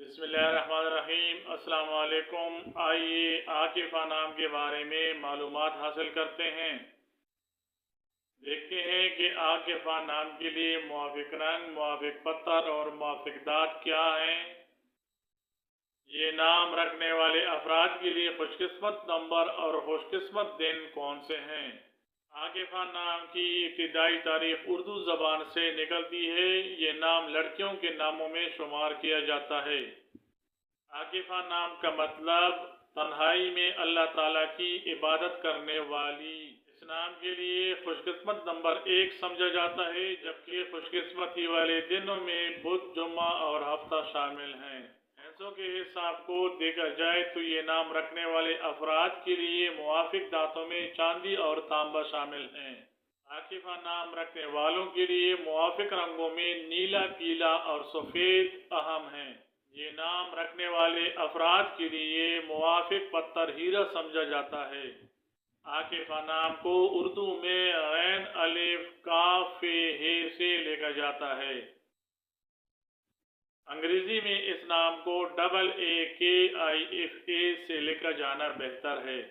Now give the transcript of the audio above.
بسم اللہ الرحمن الرحیم۔ السلام علیکم۔ آئیے عاکفہ نام کے بارے میں معلومات حاصل کرتے ہیں۔ دیکھتے ہیں کہ عاکفہ نام کے لیے موافق رنگ، موافق پتھر اور موافق دات کیا ہیں۔ یہ نام رکھنے والے افراد کے لیے خوش قسمت نمبر اور خوش قسمت دن کون سے ہیں؟ عاکفہ نام کی ابتدائی تاریخ اردو زبان سے نکلتی ہے۔ یہ نام لڑکیوں کے ناموں میں شمار کیا جاتا ہے۔ عاکفہ نام کا مطلب تنہائی میں اللہ تعالیٰ کی عبادت کرنے والی۔ اس نام کے لیے خوش قسمت نمبر 1 سمجھا جاتا ہے، جبکہ خوش قسمتی والے دنوں میں بدھ، جمعہ اور ہفتہ شامل ہیں۔ پیسوں کے حساب کو دیکھا جائے تو یہ نام رکھنے والے افراد کے لیے موافق دھاتوں میں چاندی اور تانبا شامل ہیں۔ عاکفہ نام رکھنے والوں کے لیے موافق رنگوں میں نیلا، پیلا اور سفید اہم ہیں۔ یہ نام رکھنے والے افراد کے لیے موافق پتھر ہیرا سمجھا جاتا ہے۔ عاکفہ نام کو اردو میں غین الف کاف ف ہ سے لکھا جاتا ہے۔ انگریزی میں اس نام کو AAKIFA سے لکھا جانا بہتر ہے۔